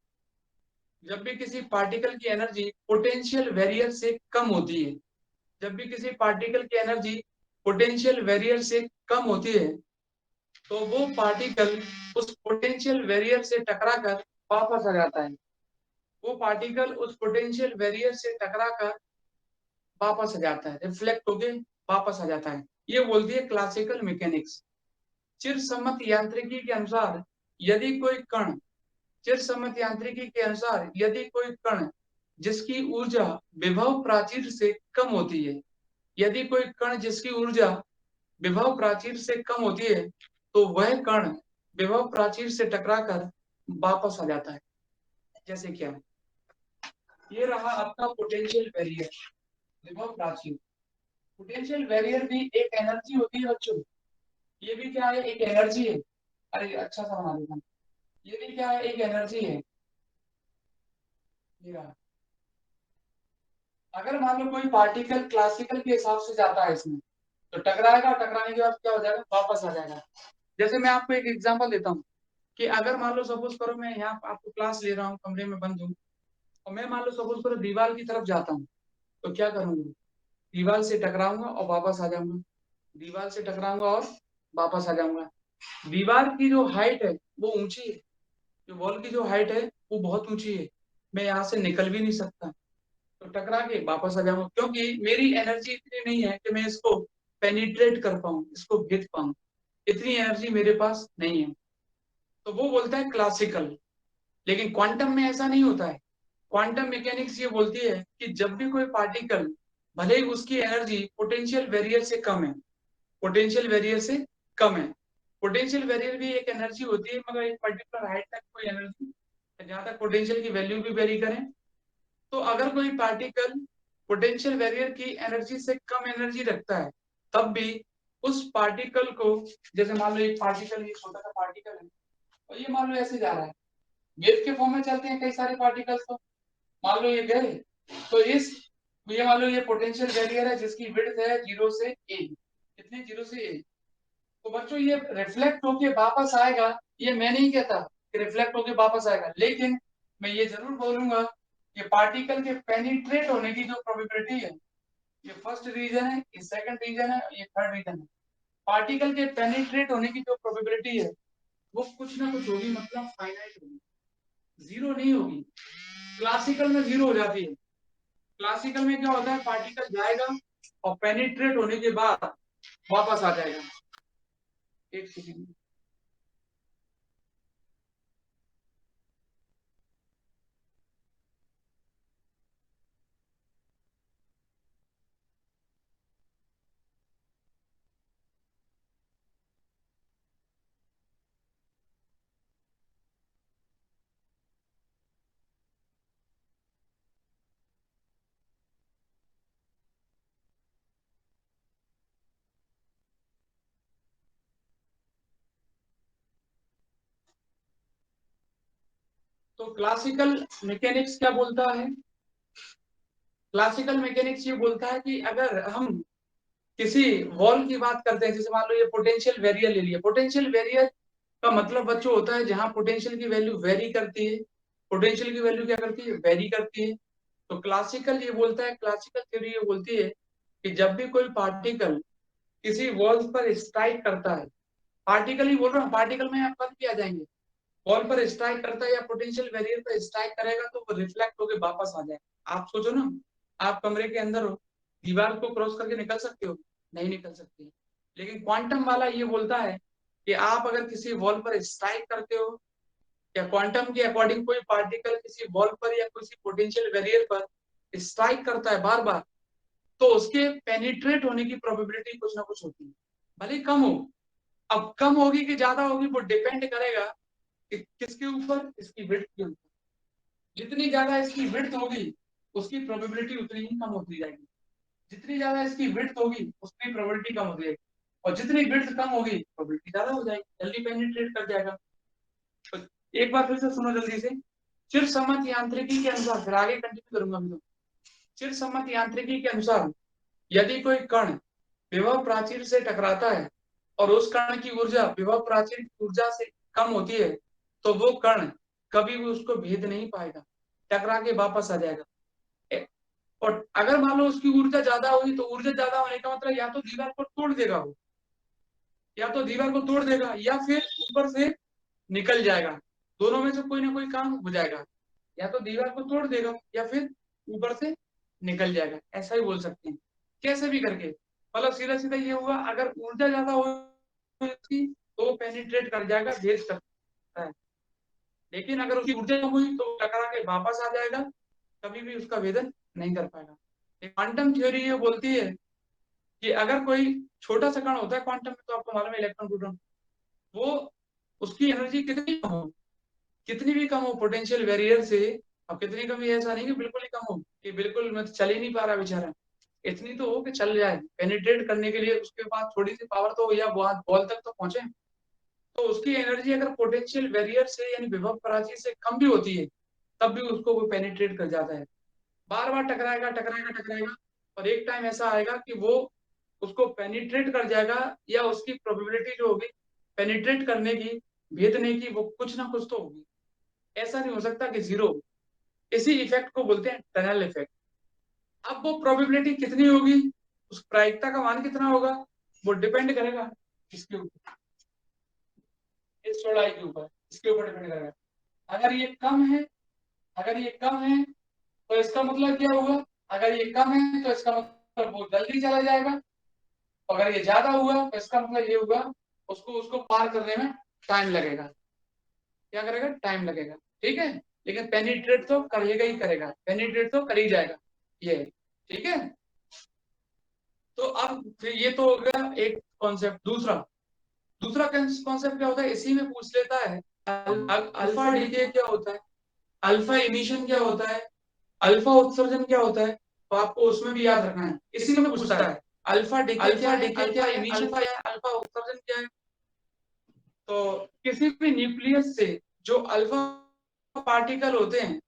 जब भी किसी पार्टिकल की एनर्जी पोटेंशियल वेरियर से कम होती है, जब भी किसी पार्टिकल की एनर्जी पोटेंशियल वेरियर से कम होती है, तो वो पार्टिकल उस पोटेंशियल वेरियर से टकराकर वापस आ जाता है। वो पार्टिकल उस पोटेंशियल वेरियर से टकराकर वापस आ जाता है, रिफ्लेक्ट होके वापस आ जाता है। ये बोलती है क्लासिकल मैकेनिक्स। चिरसम्मत यांत्रिकी के अनुसार यदि कोई कण, चिरसम्मत यांत्रिकी के अनुसार यदि कोई कण जिसकी ऊर्जा विभव प्राचीर से कम होती है, यदि कोई कण जिसकी ऊर्जा विभव प्राचीर से कम होती है, तो वह कण विभव प्राचीर से टकराकर वापस आ जाता है। जैसे क्या, ये रहा आपका पोटेंशियल बैरियर, विभव प्राचीर। पोटेंशियल बैरियर भी एक एनर्जी होती है बच्चों, ये भी क्या है, एक एनर्जी है। अरे अच्छा सा बना देता हूं। ये भी क्या है, एक एनर्जी है। ये रहा। अगर मान लो कोई पार्टिकल क्लासिकल के हिसाब से जाता है इसमें, तो टकराएगा, टकराने के बाद क्या हो जाएगा, वापस आ जाएगा। जैसे मैं आपको एक एग्जांपल देता हूँ कि अगर मान लो सपोज करो मैं यहाँ आपको क्लास ले रहा हूँ, कमरे में बंद हूँ, और मैं मान लो सपोज करो दीवार की तरफ जाता हूँ, तो क्या करूंगा, दीवार से टकराऊंगा और वापस आ जाऊंगा, दीवार से टकराऊंगा और वापस आ जाऊंगा। दीवार की जो हाइट है वो ऊंची है, जो वॉल की जो हाइट है वो बहुत ऊंची है, मैं यहाँ से निकल भी नहीं सकता, तो टकरा के वापस आ जाऊंगा, क्योंकि मेरी एनर्जी इतनी नहीं है कि मैं इसको पेनिट्रेट कर पाऊं, इसको भेद पाऊं, इतनी एनर्जी मेरे पास नहीं है। तो वो बोलता है क्लासिकल। लेकिन क्वांटम में ऐसा नहीं होता है। क्वांटम मैकेनिक्स ये बोलती है कि जब भी कोई पार्टिकल, भले ही उसकी एनर्जी पोटेंशियल बैरियर से कम है, पोटेंशियल बैरियर से कम है, पोटेंशियल बैरियर भी एक एनर्जी होती है, मगर एक पर्टिकुलर हाइट तक कोई एनर्जी, जहां तक पोटेंशियल की वैल्यू भी वेरी करें, तो अगर कोई पार्टिकल पोटेंशियल बैरियर की एनर्जी से कम एनर्जी रखता है, तब भी उस पार्टिकल को, जैसे मान लो एक पार्टिकल, ये छोटा सा पार्टिकल है और ये मान लो ऐसे जा रहा है, वेव के फॉर्म में चलते हैं कई सारे पार्टिकल्स, तो मान लो ये गए, तो इस, ये मान लो ये पोटेंशियल बैरियर है जिसकी विड्थ है 0 से a, कितने, 0 से a। तो बच्चों ये रिफ्लेक्ट होके वापस आएगा, ये मैं नहीं कहता कि रिफ्लेक्ट होके वापस आएगा, लेकिन मैं ये जरूर बोलूंगा कि पार्टिकल के पेनिट्रेट होने की जो प्रोबेबिलिटी है, ये फर्स्ट रीजन है, ये सेकंड रीजन है, ये थर्ड रीजन है। पार्टिकल के पेनिट्रेट होने की जो प्रोबेबिलिटी है वो कुछ ना कुछ होगी, मतलब फाइनाइट होगी, जीरो नहीं होगी। क्लासिकल में जीरो हो जाती है। क्लासिकल में क्या होता है, पार्टिकल जाएगा और पेनिट्रेट होने के बाद वापस आ जाएगा। एक सेकेंड। तो क्लासिकल मैकेनिक्स क्या बोलता है? क्लासिकल मैकेनिक्स ये बोलता है कि अगर हम किसी वॉल की बात करते हैं, जैसे मान लो ये पोटेंशियल वेरियर ले लिया, पोटेंशियल वेरियर का मतलब बच्चों होता है जहां पोटेंशियल की वैल्यू वेरी करती है। पोटेंशियल की वैल्यू क्या करती है? वेरी करती है। तो क्लासिकल ये बोलता है, क्लासिकल थ्योरी ये बोलती है कि जब भी कोई पार्टिकल किसी वॉल पर स्ट्राइक करता है, पार्टिकल ही बोल रहा हूँ, पार्टिकल में आप कब भी आ जाएंगे, वॉल पर स्ट्राइक करता है या पोटेंशियल बैरियर पर स्ट्राइक करेगा तो वो रिफ्लेक्ट होकर वापस आ जाएगा। आप सोचो ना, आप कमरे के अंदर हो, दीवार को क्रॉस करके निकल सकते हो? नहीं निकल सकते। लेकिन क्वांटम वाला ये बोलता है कि आप अगर किसी वॉल पर स्ट्राइक करते हो या क्वांटम के अकॉर्डिंग कोई पार्टिकल किसी वॉल पर या किसी पोटेंशियल बैरियर पर स्ट्राइक करता है बार बार, तो उसके पेनिट्रेट होने की प्रोबेबिलिटी कुछ ना कुछ होती है, भले कम हो। अब कम होगी कि ज्यादा होगी वो डिपेंड करेगा कि किसके ऊपर? इसकी विड्थ के ऊपर। जितनी ज्यादा इसकी विड्थ होगी उसकी प्रोबेबिलिटी उतनी ही कम होती जाएगी। जितनी ज्यादा इसकी विड्थ होगी उसकी प्रोबेबिलिटी कम होती जाएगी, और जितनी विड्थ कम होगी प्रोबेबिलिटी ज्यादा हो जाएगी, जल्दी पेनिट्रेट कर जाएगा। तो एक बार फिर से सुनो जल्दी से। चिरसम्मत यांत्रिकी के अनुसार, फिर आगे कंटिन्यू करूंगा मैं। चिरसम्मत यांत्रिकी के अनुसार यदि कोई कण विभव प्राचीर से टकराता है और उस कण की ऊर्जा विभव प्राचीर की ऊर्जा से कम होती है तो वो कण कभी भी उसको भेद नहीं पाएगा, टकरा के वापस आ जाएगा। और अगर मान लो उसकी ऊर्जा ज्यादा हुई तो ऊर्जा ज्यादा होने का मतलब या तो दीवार को तोड़ देगा वो, या तो दीवार को तोड़ देगा या फिर ऊपर से निकल जाएगा। दोनों में से कोई ना कोई काम हो जाएगा, या तो दीवार को तोड़ देगा या फिर ऊपर से निकल जाएगा, ऐसा ही बोल सकते हैं। कैसे भी करके मतलब सीधा सीधा ये हुआ, अगर ऊर्जा ज्यादा होगी तो वो पेनिट्रेट कर जाएगा, भेद सकता है। लेकिन अगर उसकी ऊर्जा कम हुई तो टकरा के वापस आ जाएगा, कभी भी उसका भेदन नहीं कर पाएगा। क्वांटम थ्योरी ये बोलती है कि अगर कोई छोटा सा कण होता है क्वांटम में, तो आपको मालूम है इलेक्ट्रॉन प्रोटॉन, वो उसकी एनर्जी कितनी कम हो, कितनी भी कम हो पोटेंशियल बैरियर से। अब कितनी कम, ऐसा नहीं कि बिल्कुल ही कम हो कि बिल्कुल मैं चल ही नहीं पा रहा बेचारा, इतनी तो हो कि चल जाए, पेनिट्रेट करने के लिए उसके पास थोड़ी सी पावर तो, या बॉल तक तो पहुंचे। तो उसकी एनर्जी अगर पोटेंशियल बैरियर से यानी विभव प्राचीर से कम भी होती है तब भी उसको वो पेनिट्रेट कर जाता है। बार बार टकराएगा टकराएगा टकराएगा, और एक टाइम ऐसा आएगा कि वो उसको पेनिट्रेट कर जाएगा, या उसकी प्रोबेबिलिटी जो होगी पेनिट्रेट करने की, भेदने की, वो कुछ ना कुछ तो होगी। ऐसा नहीं हो सकता कि जीरो। इसी इफेक्ट को बोलते हैं टनल इफेक्ट। अब वो प्रोबेबिलिटी कितनी होगी, उस प्रायिकता का मान कितना होगा, वो डिपेंड करेगा किसके ऊपर? इस चौड़ाई के ऊपर, इसके ऊपर डिपेंड करेगा। अगर ये कम है, अगर ये कम है तो इसका मतलब क्या होगा? अगर ये कम है तो इसका मतलब वो जल्दी चला जाएगा। अगर ये ज्यादा हुआ तो इसका मतलब ये होगा उसको उसको पार करने में टाइम लगेगा। क्या करेगा? टाइम लगेगा। ठीक है, लेकिन पेनिट्रेट तो करेगा ही करेगा, पेनिट्रेट तो कर ही जाएगा ये। ठीक है, तो अब फिर ये तो हो गया एक कॉन्सेप्ट। दूसरा दूसरा कॉन्सेप्ट क्या होता है, इसी में पूछ लेता है अल्फा डीके क्या होता है, अल्फा इमिशन क्या होता है, अल्फा उत्सर्जन क्या होता है। तो आपको उसमें भी याद रखना है, इसी में पूछता है अल्फा डीके क्या है, अल्फा इमिशन क्या है, अल्फा उत्सर्जन क्या है। तो किसी भी न्यूक्लियस से जो अल्फा पार्टिकल होते हैं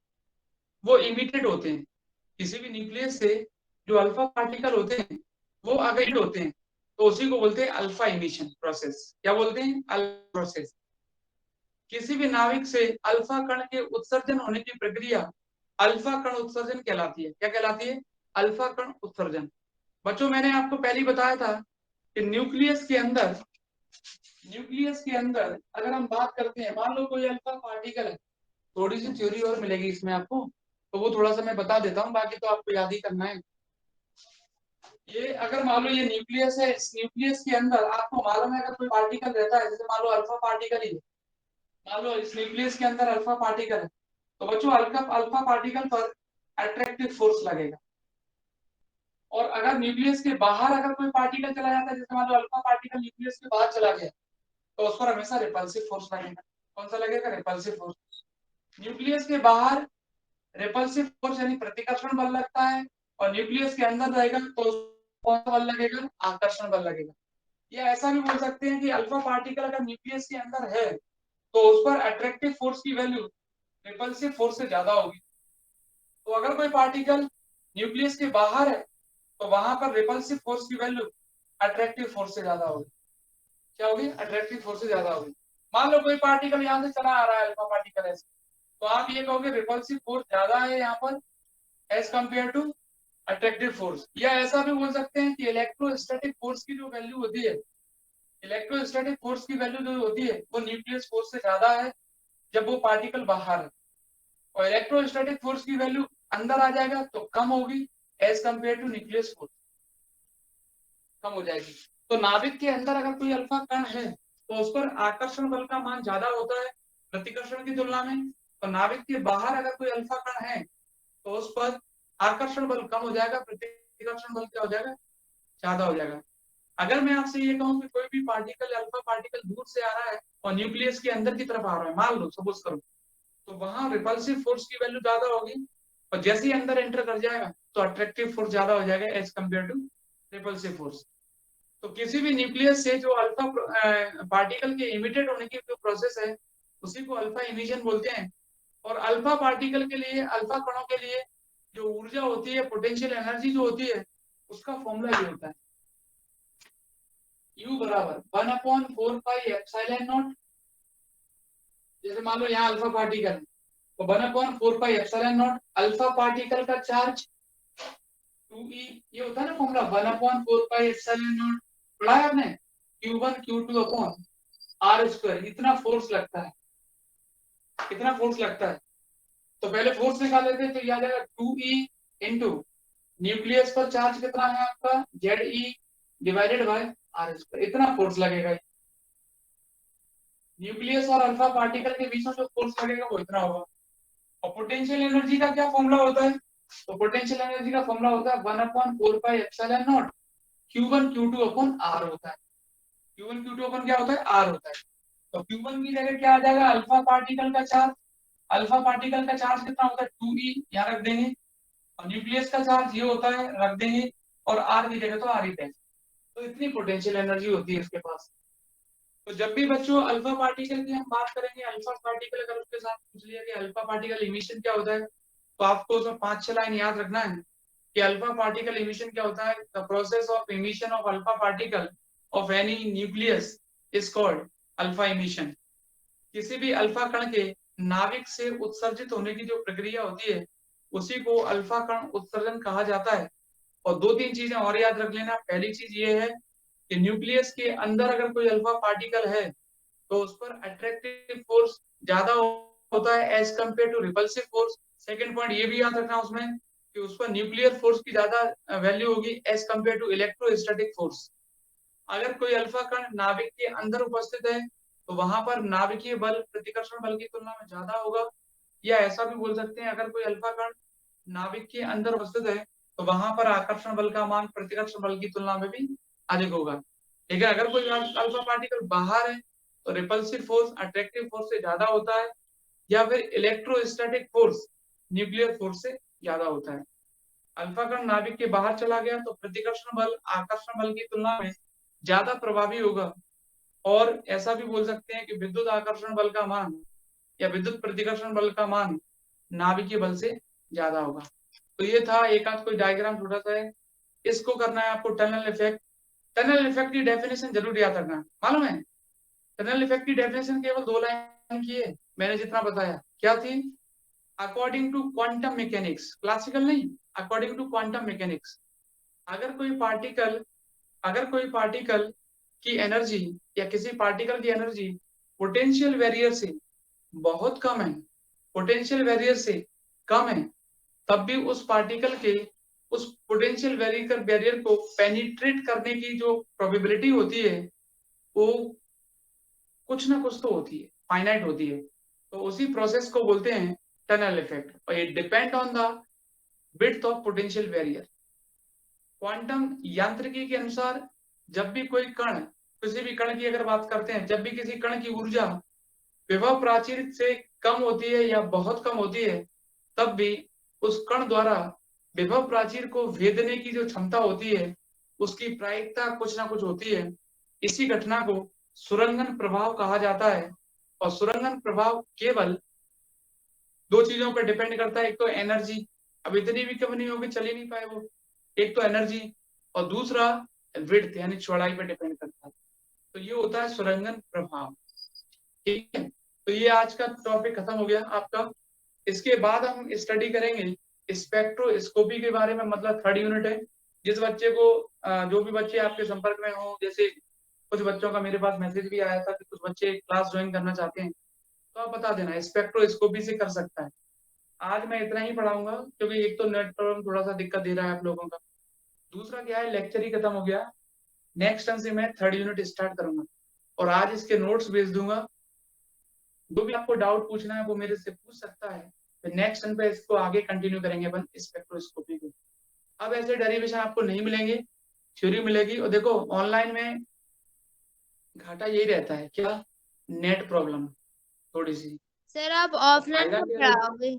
वो इमिटेड होते हैं। किसी भी न्यूक्लियस से जो अल्फा पार्टिकल होते हैं वो अगर होते हैं तो उसी को बोलते हैं अल्फा इमिशन प्रोसेस। क्या बोलते हैं? Alpha process. किसी भी नाभिक से अल्फा कण के उत्सर्जन होने की प्रक्रिया अल्फा कण उत्सर्जन कहलाती है। क्या कहलाती है? अल्फा कण उत्सर्जन। बच्चों मैंने आपको पहले ही बताया था कि न्यूक्लियस के अंदर अगर हम बात करते हैं, मान लो कोई अल्फा पार्टिकल है, थोड़ी सी थ्योरी और मिलेगी इसमें आपको, तो वो थोड़ा सा मैं बता देता हूँ, बाकी तो आपको याद ही करना है। ये अगर मान लो ये न्यूक्लियस है, इस न्यूक्लियस के अंदर आपको मालूम है अगर कोई पार्टिकल रहता है, जैसे मान लो अल्फा पार्टिकल ही, मान लो इस न्यूक्लियस के अंदर अल्फा पार्टिकल है, तो बच्चों अल्फा पार्टिकल पर अट्रैक्टिव फोर्स लगेगा। और अगर न्यूक्लियस के बाहर अगर कोई पार्टिकल चला जाता है, जैसे मान लो अल्फा पार्टिकल न्यूक्लियस के बाहर चला गया, तो उस पर हमेशा रिपल्सिव फोर्स लगेगा। कौन सा लगेगा? Repulsive force. न्यूक्लियस के बाहर रिपल्सिव फोर्स यानी प्रतिकर्षण बल लगता है, और न्यूक्लियस के अंदर रहेगा तो कौन सा बल लगेगा? आकर्षण बल लगेगा। या ऐसा भी बोल सकते हैं कि अल्फा पार्टिकल अगर न्यूक्लियस के अंदर है तो उस पर अट्रैक्टिव फोर्स की वैल्यू रिपल्सिव फोर्स से ज्यादा होगी। तो अगर कोई पार्टिकल न्यूक्लियस के बाहर है तो वहां पर रिपल्सिव फोर्स की वैल्यू अट्रैक्टिव फोर्स से ज्यादा होगी। क्या होगी? अट्रैक्टिव फोर्स से ज्यादा होगी। मान लो कोई पार्टिकल यहाँ से चला आ रहा है, अल्फा पार्टिकल ऐसे, तो आप ये कहोगे रिपल्सिव फोर्स ज्यादा है यहाँ पर as compare to attractive force. या ऐसा भी बोल सकते हैं कि इलेक्ट्रोस्टैटिक फोर्स की जो वैल्यू होती है, इलेक्ट्रोस्टैटिक फोर्स की वैल्यू जो होती है वो न्यूक्लियस फोर्स से ज्यादा है जब वो पार्टिकल बाहर है, और इलेक्ट्रोस्टैटिक फोर्स की वैल्यू अंदर आ जाएगा तो कम होगी as compare to nucleus force, कम हो जाएगी। तो नाभिक के अंदर अगर कोई अल्फा कण है तो उस पर आकर्षण बल का मान ज्यादा होता है प्रतिकर्षण की तुलना में, और नाभिक के बाहर अगर कोई अल्फा कण है तो उस पर आकर्षण बल कम हो जाएगा, प्रतिकर्षण बल क्या हो जाएगा? ज्यादा हो जाएगा। अगर मैं आपसे ये कहूं कि कोई भी पार्टिकल अल्फा पार्टिकल दूर से आ रहा है और न्यूक्लियस के अंदर की तरफ आ रहा है, मान लो सपोज करो, तो वहां रिपल्सिव फोर्स की वैल्यू ज्यादा होगी, और जैसे ही अंदर एंटर कर जाएगा तो अट्रैक्टिव फोर्स ज्यादा हो जाएगा as compare to repulsive force. तो किसी भी न्यूक्लियस से जो अल्फा पार्टिकल के इमिटेड होने की जो प्रोसेस है उसी को अल्फा इमिशन बोलते हैं। और अल्फा पार्टिकल के लिए, अल्फा कणों के लिए जो ऊर्जा होती है, पोटेंशियल एनर्जी जो होती है, उसका फॉर्मूला ये होता है U बराबर 1/4πε0। जैसे मान लो यहाँ अल्फा पार्टिकल है तो 1/4πε0 अल्फा पार्टिकल का चार्ज 2e, ये होता है ना फॉर्मूला 1/4πε0, पढ़ा है आपने, Q1 Q2 अपॉन R²। इतना फोर्स लगता है, कितना फोर्स लगता है। तो पहले फोर्स निकाल लेते हैं, तो याद आएगा 2e इंटू न्यूक्लियस पर चार्ज कितना है आपका Ze डिवाइडेड बाय R², इतना फोर्स लगेगा। न्यूक्लियस और अल्फा पार्टिकल के बीच में जो फोर्स लगेगा वो इतना होगा। और पोटेंशियल एनर्जी का क्या फॉर्मूला होता है? तो पोटेंशियल एनर्जी का फॉर्मूला होता है 1/4πε0 Q1 Q2 अपॉन R होता है। Q1 Q2 अपॉन क्या होता है? R होता है। तो Q1 की जगह क्या आ जाएगा? अल्फा पार्टिकल का चार्ज, अल्फा पार्टिकल का चार्ज कितना होता है? 2e, यहाँ रख देंगे, और न्यूक्लियस का चार्ज ये होता है, रख देंगे, और R की जगह तो R ही है। तो इतनी पोटेंशियल एनर्जी होती है इसके पास। तो जब भी बच्चों अल्फा पार्टिकल की हम बात करेंगे, अल्फा पार्टिकल अगर उसके साथ पूछ लिया कि अल्फा पार्टिकल इमिशन क्या होता है, तो आपको उसमें 5-6 लाइन याद रखना है कि अल्फा पार्टिकल इमिशन क्या होता है। The process of emission of alpha particle of any nucleus is called alpha emission. किसी भी अल्फा कण के नाभिक से उत्सर्जित होने की जो प्रक्रिया होती है उसी को अल्फा कण उत्सर्जन कहा जाता है। और 2-3 चीजें और याद रख लेना। पहली चीज ये है कि न्यूक्लियस के अंदर अगर कोई अल्फा पार्टिकल है तो उस पर अट्रैक्टिव फोर्स ज्यादा होता है as compare to repulsive force. Second point ये भी याद रखना उसमें कि उस पर न्यूक्लियर फोर्स की ज्यादा वैल्यू होगी as compare to electrostatic force. अगर कोई अल्फा कण नाभिक के अंदर उपस्थित है तो वहां पर नाभिकीय बल प्रतिकर्षण बल की तुलना में ज्यादा होगा। या ऐसा भी बोल सकते हैं, अगर कोई अल्फा कण नाभिक के अंदर उपस्थित है तो वहां पर आकर्षण बल का मान प्रतिकर्षण बल की तुलना में भी अधिक होगा। लेकिन अगर कोई अल्फा पार्टिकल बाहर है तो रिपल्सिव फोर्स अट्रैक्टिव फोर्स से ज्यादा होता है, या फिर इलेक्ट्रोस्टैटिक फोर्स न्यूक्लियर फोर्स से ज्यादा होता है। अल्फा कण नाभिक के बाहर चला गया तो प्रतिकर्षण बल आकर्षण बल की तुलना में ज्यादा प्रभावी होगा। और ऐसा भी बोल सकते हैं कि विद्युत आकर्षण बल का मान या विद्युत प्रतिकर्षण बल का मान नाभिकीय बल से ज्यादा होगा। तो ये था एक आध कोई डायग्राम छोटा सा है, इसको करना है आपको टनल इफेक्ट। टनल इफेक्ट की डेफिनेशन जरूर याद रखना। मालूम है टनल इफेक्ट की डेफिनेशन केवल 2 लाइन की है, मैंने जितना बताया। क्या थी? According to quantum mechanics, classical नहीं, अकॉर्डिंग टू क्वांटम मैकेनिक्स, अगर कोई पार्टिकल की एनर्जी या किसी पार्टिकल की एनर्जी पोटेंशियल बैरियर से बहुत कम है, पोटेंशियल बैरियर से कम है, तब भी उस पार्टिकल के उस पोटेंशियल बैरियर को पेनिट्रेट करने की जो प्रोबेबिलिटी होती है वो कुछ ना कुछ तो होती है, फाइनाइट होती है। तो उसी प्रोसेस को बोलते हैं टनल इफेक्ट, और ये depend on the width of potential barrier. Quantum यांत्रिकी के अनुसार जब भी कोई कण, किसी भी कण की अगर बात करते हैं, जब भी किसी कण की ऊर्जा विभव प्राचीर से कम होती है या बहुत कम होती है, तब भी उस कण द्वारा विभव प्राचीर को भेदने की जो क्षमता होती है उसकी प्रायिकता कुछ ना कुछ होती है। इसी घटना को सुरंगन प्रभाव कहा जाता है। और सुरंगन प्रभाव केवल दो चीजों पर डिपेंड करता है, एक तो एनर्जी, अब इतनी भी कम नहीं होगी, चल ही नहीं पाए वो, एक तो एनर्जी और दूसरा विड्थ यानी चौड़ाई पर डिपेंड करता है। तो ये होता है सुरंगन प्रभाव। ठीक है, तो ये आज का टॉपिक खत्म हो गया आपका। इसके बाद हम स्टडी करेंगे स्पेक्ट्रोस्कोपी के बारे में, मतलब 3rd यूनिट है। जिस बच्चे को जो भी बच्चे आपके संपर्क में हो, जैसे कुछ बच्चों का मेरे पास मैसेज भी आया था कि कुछ बच्चे क्लास ज्वाइन करना चाहते हैं, तो आप बता देना स्पेक्ट्रोस्कोपी से कर सकता है। आज मैं इतना ही पढ़ाऊंगा क्योंकि एक तो नेट प्रॉब्लम थोड़ा सा दिक्कत दे रहा है आप लोगों का, दूसरा क्या है लेक्चर ही खत्म हो गया। नेक्स्ट टाइम से मैं 3rd यूनिट स्टार्ट करूंगा और आज इसके नोट्स भेज दूंगा। जो भी आपको डाउट पूछना है वो मेरे से पूछ सकता है। फिर नेक्स्ट टाइम पे इसको आगे कंटिन्यू करेंगे अपन स्पेक्ट्रोस्कोपी को। अब ऐसे डेरिवेशन आपको नहीं मिलेंगे, थ्योरी मिलेगी। और देखो ऑनलाइन में घाटा यही रहता है, क्या, नेट प्रॉब्लम थोड़ी सी। सर आप और ऑफलाइन फायदा कब क्या रहता है, पढ़ाओगे?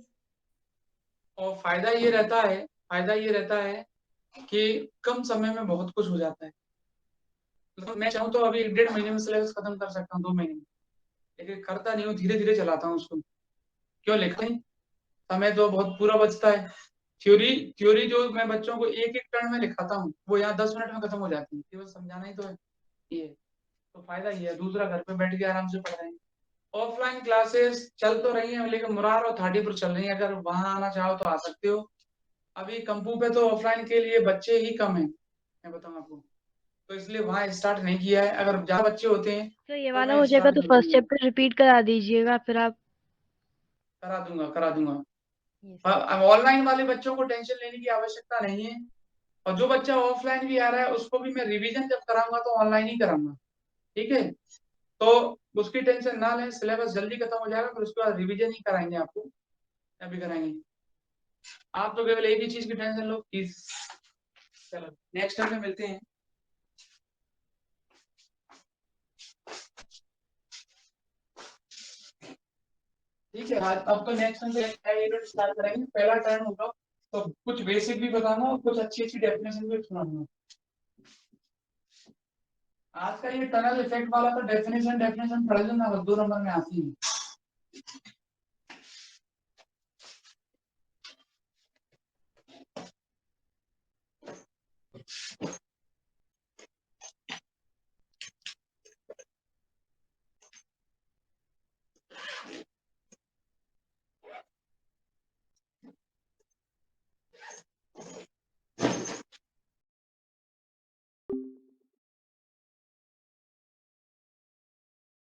और फायदा ये रहता है कि कम समय में बहुत कुछ हो जाता है। मतलब मैं चाहूँ तो अभी 1.5 महीने में सिलेबस खत्म कर सकता हूँ, 2 महीने में, लेकिन करता नहीं हूँ, धीरे धीरे चलाता हूँ उसको। क्यों लिखते हैं, समय तो बहुत पूरा बचता है। थ्योरी थ्योरी जो मैं बच्चों को एक एक टर्न में लिखाता हूँ वो यहाँ 10 मिनट में खत्म हो जाती है, केवल समझाना ही तो है। ये तो फायदा ये है, दूसरा घर पे बैठ के आराम से पढ़ रहे हैं। ऑफलाइन क्लासेस चल तो रही हैं, लेकिन मुरार और थाटी पर चल रही हैं, अगर वहां आना चाहो तो आ सकते हो। अभी कंपू पे तो ऑफलाइन के लिए बच्चे ही कम हैं, मैं बताऊँ आपको, तो इसलिए वहां स्टार्ट नहीं किया है। अगर ज्यादा बच्चे होते हैं तो ये तो वाला मैं हो जाएगा स्टार्ट तो कर फर्स्ट दूंगा। चैप्टर रिपीट करा दीजिएगा फिर आप। करा दूंगा। ये सर। अब ऑनलाइन वाले बच्चों को टेंशन लेने की आवश्यकता नहीं है, और जो बच्चा ऑफलाइन भी आ रहा है उसको भी मैं रिवीजन जब कराऊंगा तो ऑनलाइन ही कराऊंगा। ठीक है, तो उसकी टेंशन ना लें, सिलेबस जल्दी खत्म हो जाएगा, फिर उसके बाद रिवीजन ही कराएंगे आपको, अभी कराएंगे। आप तो केवल एक ही चीज की टेंशन लो कि चलो नेक्स्ट टाइम में मिलते हैं। ठीक है, आज अब तो नेक्स्ट टाइम से यूनिट स्टार्ट करेंगे, पहला टर्न होगा तो कुछ बेसिक भी बताना और कुछ अच्छी अच्छी डेफिनेशन भी सुनाऊंगा। आज का ये टनल इफेक्ट वाला तो डेफिनेशन पढ़ लेना, बस 2 नंबर में आती है।